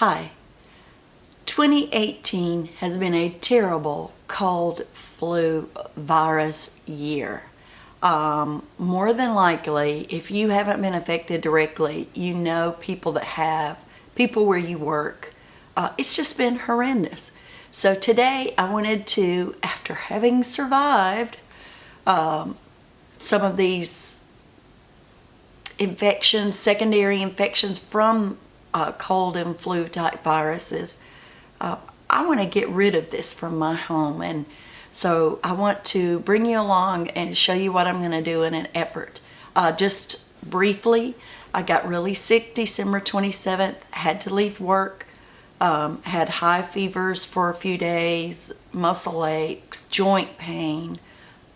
Hi. 2018 has been a terrible cold flu virus year. More than likely, if you haven't been affected directly, you know people that have, people where you work. It's just been horrendous. So today I wanted to, after having survived some of these infections, secondary infections from cold and flu type viruses, I want to get rid of this from my home, and so I want to bring you along and show you what I'm going to do in an effort. Just briefly, I got really sick December 27th, had to leave work, had high fevers for a few days, muscle aches, joint pain,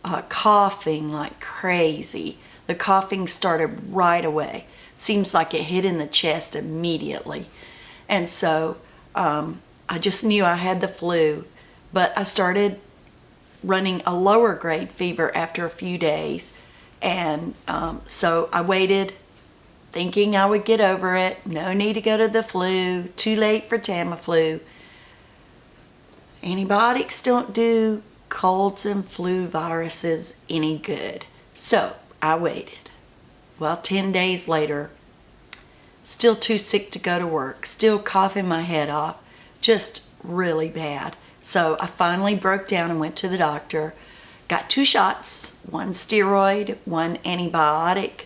coughing like crazy. The coughing started right away. Seems like it hit in the chest immediately. And so I just knew I had the flu, but I started running a lower grade fever after a few days. And so I waited, thinking I would get over it. No need to go to the flu. Too late for Tamiflu. Antibiotics don't do colds and flu viruses any good. So I waited. Well, 10 days later, still too sick to go to work, still coughing my head off, just really bad. So I finally broke down and went to the doctor, got 2 shots, one steroid, one antibiotic,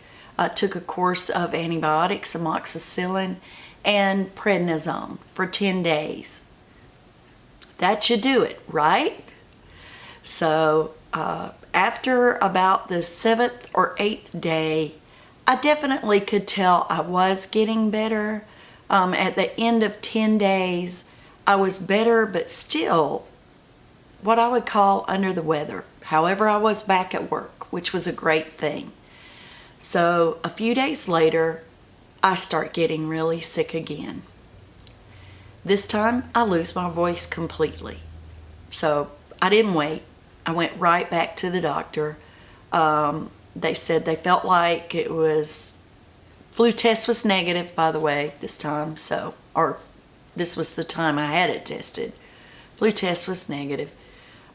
took a course of antibiotics, amoxicillin, and prednisone for 10 days. That should do it, right? So after about the 7th or 8th day, I definitely could tell I was getting better. At the end of 10 days, I was better, but still what I would call under the weather. However, I was back at work, which was a great thing. So a few days later, I start getting really sick again. This time, I lose my voice completely. So I didn't wait. I went right back to the doctor. They said they felt like it was, flu test was negative, by the way, this time. So, or this was the time I had it tested. Flu test was negative.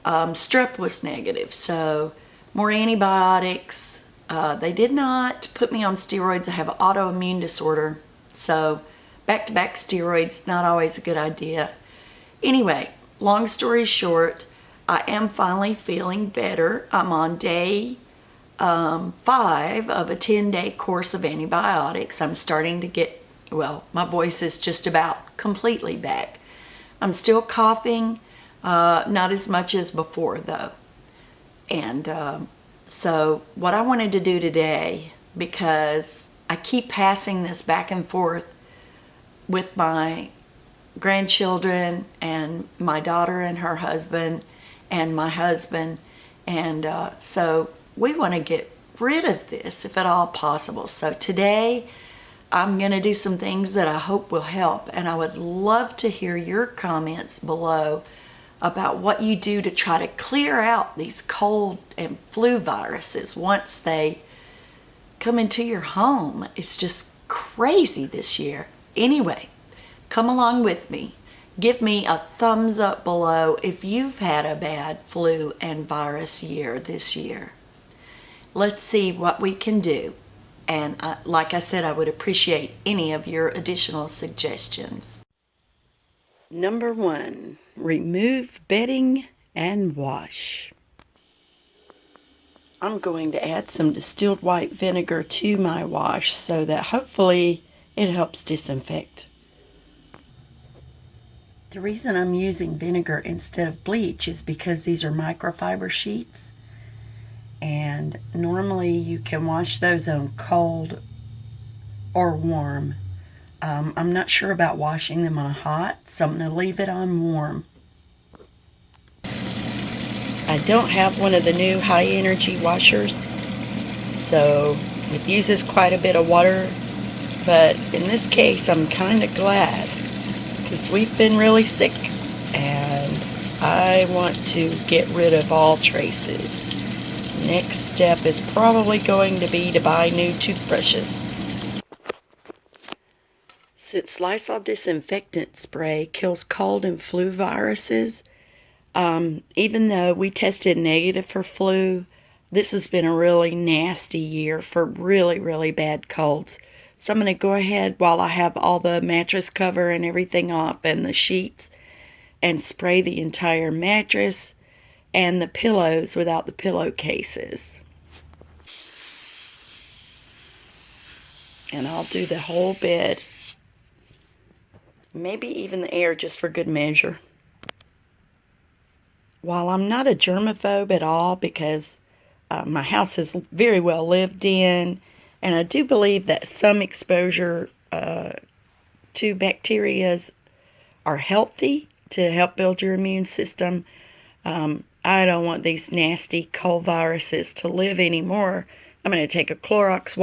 Strep was negative. So more antibiotics. They did not put me on steroids. I have an autoimmune disorder. So back-to-back steroids, not always a good idea. Anyway, long story short, I am finally feeling better. I'm on day 5 of a 10-day course of antibiotics. I'm starting to get, well, my voice is just about completely back. I'm still coughing, not as much as before though. And so what I wanted to do today, because I keep passing this back and forth with my grandchildren and my daughter and her husband and my husband, and so we want to get rid of this if at all possible. So today I'm going to do some things that I hope will help, and I would love to hear your comments below about what you do to try to clear out these cold and flu viruses once they come into your home. It's just crazy this year. Anyway, come along with me. Give me a thumbs up below if you've had a bad flu and virus year this year. Let's see what we can do. And like I said, I would appreciate any of your additional suggestions. Number 1, remove bedding and wash. I'm going to add some distilled white vinegar to my wash so that hopefully it helps disinfect. The reason I'm using vinegar instead of bleach is because these are microfiber sheets. And normally you can wash those on cold or warm. I'm not sure about washing them on hot, so I'm going to leave it on warm. I don't have one of the new high energy washers, so it uses quite a bit of water, but in this case I'm kind of glad because we've been really sick and I want to get rid of all traces. Next step is probably going to be to buy new toothbrushes. Its Lysol disinfectant spray kills cold and flu viruses. Even though we tested negative for flu, this has been a really nasty year for really, really bad colds. So I'm going to go ahead while I have all the mattress cover and everything off and the sheets and spray the entire mattress and the pillows without the pillowcases. And I'll do the whole bed. Maybe even the air just for good measure. While I'm not a germaphobe at all because my house is very well lived in, and I do believe that some exposure to bacteria are healthy to help build your immune system. I don't want these nasty cold viruses to live anymore. I'm going to take a Clorox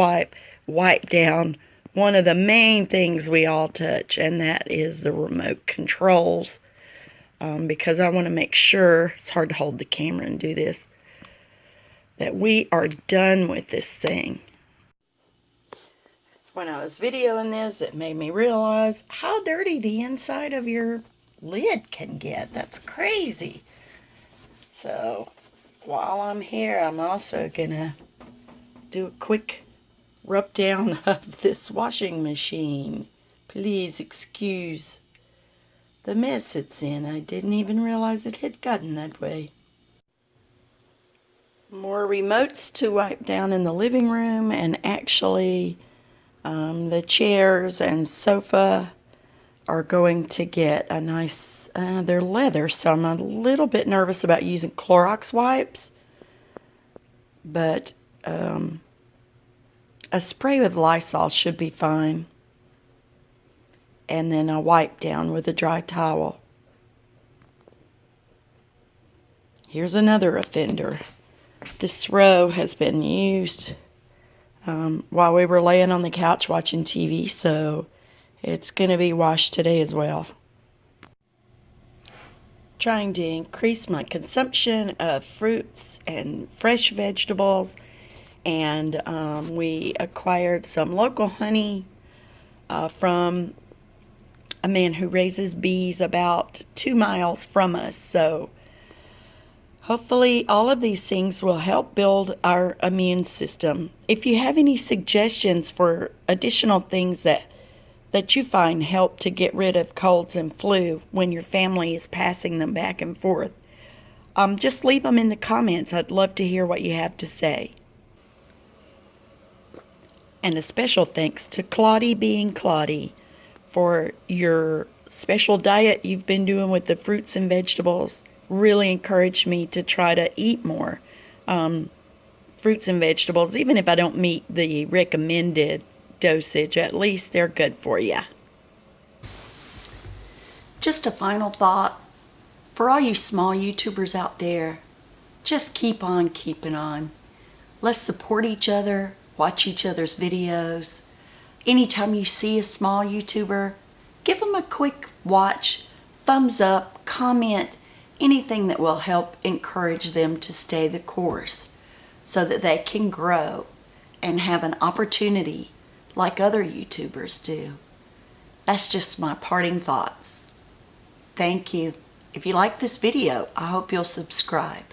wipe down one of the main things we all touch, and that is the remote controls. Because I want to make sure, it's hard to hold the camera and do this, that we are done with this thing. When I was videoing this, it made me realize how dirty the inside of your lid can get. That's crazy. So, while I'm here, I'm also going to do a quick rub down of this washing machine. Please excuse the mess it's in. I didn't even realize it had gotten that way. More remotes to wipe down in the living room, and actually the chairs and sofa are going to get a nice, they're leather, so I'm a little bit nervous about using Clorox wipes, but a spray with Lysol should be fine. And then a wipe down with a dry towel. Here's another offender. This row has been used while we were laying on the couch watching TV, so it's going to be washed today as well. Trying to increase my consumption of fruits and fresh vegetables, and we acquired some local honey from a man who raises bees about 2 miles from us. So hopefully all of these things will help build our immune system. If you have any suggestions for additional things that you find help to get rid of colds and flu when your family is passing them back and forth, just leave them in the comments. I'd love to hear what you have to say. And a special thanks to ClaudeebeingClaudee for your special diet you've been doing with the fruits and vegetables. Really encouraged me to try to eat more fruits and vegetables. Even if I don't meet the recommended dosage, at least they're good for you. Just a final thought. For all you small YouTubers out there, just keep on keeping on. Let's support each other, watch each other's videos. Anytime you see a small YouTuber, give them a quick watch, thumbs up, comment, anything that will help encourage them to stay the course so that they can grow and have an opportunity like other YouTubers do. That's just my parting thoughts. Thank you. If you like this video, I hope you'll subscribe.